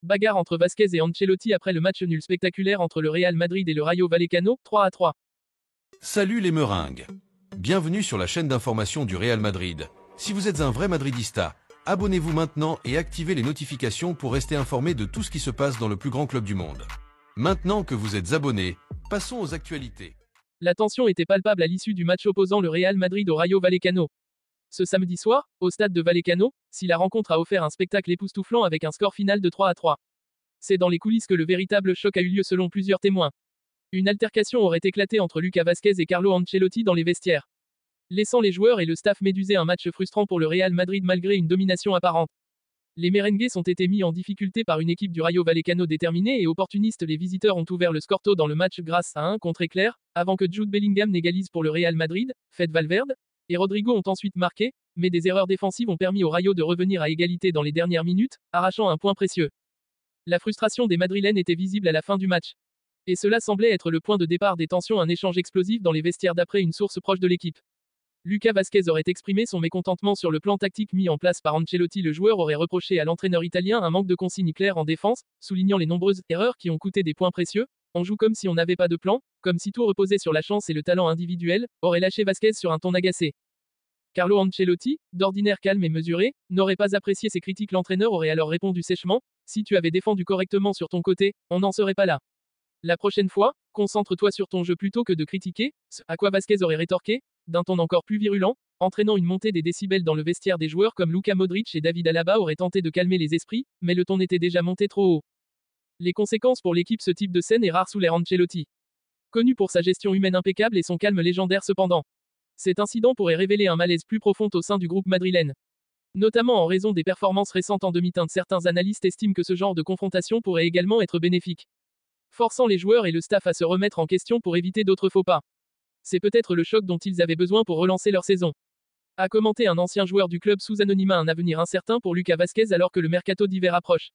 Bagarre entre Vasquez et Ancelotti après le match nul spectaculaire entre le Real Madrid et le Rayo Vallecano, 3-3. Salut les meringues. Bienvenue sur la chaîne d'information du Real Madrid. Si vous êtes un vrai madridista, abonnez-vous maintenant et activez les notifications pour rester informé de tout ce qui se passe dans le plus grand club du monde. Maintenant que vous êtes abonné, passons aux actualités. La tension était palpable à l'issue du match opposant le Real Madrid au Rayo Vallecano. Ce samedi soir, au stade de Vallecano, si la rencontre a offert un spectacle époustouflant avec un score final de 3-3. C'est dans les coulisses que le véritable choc a eu lieu selon plusieurs témoins. Une altercation aurait éclaté entre Lucas Vasquez et Carlo Ancelotti dans les vestiaires, laissant les joueurs et le staff médusé un match frustrant pour le Real Madrid malgré une domination apparente. Les merengues ont été mis en difficulté par une équipe du Rayo Vallecano déterminée et opportuniste. Les visiteurs ont ouvert le score tôt dans le match grâce à un contre éclair, avant que Jude Bellingham n'égalise pour le Real Madrid. Fede Valverde et Rodrigo ont ensuite marqué, mais des erreurs défensives ont permis au Rayo de revenir à égalité dans les dernières minutes, arrachant un point précieux. La frustration des Madrilènes était visible à la fin du match. Et cela semblait être le point de départ des tensions. Un échange explosif dans les vestiaires d'après une source proche de l'équipe. Lucas Vasquez aurait exprimé son mécontentement sur le plan tactique mis en place par Ancelotti. Le joueur aurait reproché à l'entraîneur italien un manque de consignes claires en défense, soulignant les nombreuses erreurs qui ont coûté des points précieux. On joue comme si on n'avait pas de plan, comme si tout reposait sur la chance et le talent individuel, aurait lâché Vasquez sur un ton agacé. Carlo Ancelotti, d'ordinaire calme et mesuré, n'aurait pas apprécié ces critiques. L'entraîneur aurait alors répondu sèchement: si tu avais défendu correctement sur ton côté, on n'en serait pas là. La prochaine fois, concentre-toi sur ton jeu plutôt que de critiquer, ce à quoi Vasquez aurait rétorqué, d'un ton encore plus virulent, entraînant une montée des décibels dans le vestiaire. Des joueurs comme Luka Modric et David Alaba auraient tenté de calmer les esprits, mais le ton était déjà monté trop haut. Les conséquences pour l'équipe: ce type de scène est rare sous l'ère Ancelotti, connu pour sa gestion humaine impeccable et son calme légendaire. Cependant, cet incident pourrait révéler un malaise plus profond au sein du groupe madrilène, notamment en raison des performances récentes en demi-teinte. Certains analystes estiment que ce genre de confrontation pourrait également être bénéfique, forçant les joueurs et le staff à se remettre en question pour éviter d'autres faux pas. C'est peut-être le choc dont ils avaient besoin pour relancer leur saison, a commenté un ancien joueur du club sous anonymat. Un avenir incertain pour Lucas Vasquez alors que le mercato d'hiver approche.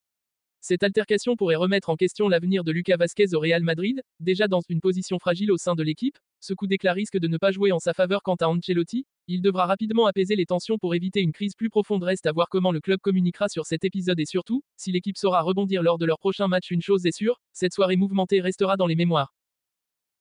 Cette altercation pourrait remettre en question l'avenir de Lucas Vasquez au Real Madrid, déjà dans une position fragile au sein de l'équipe. Ce coup d'éclat risque de ne pas jouer en sa faveur. Quant à Ancelotti, il devra rapidement apaiser les tensions pour éviter une crise plus profonde. Reste à voir comment le club communiquera sur cet épisode et surtout, si l'équipe saura rebondir lors de leur prochain match. Une chose est sûre, cette soirée mouvementée restera dans les mémoires.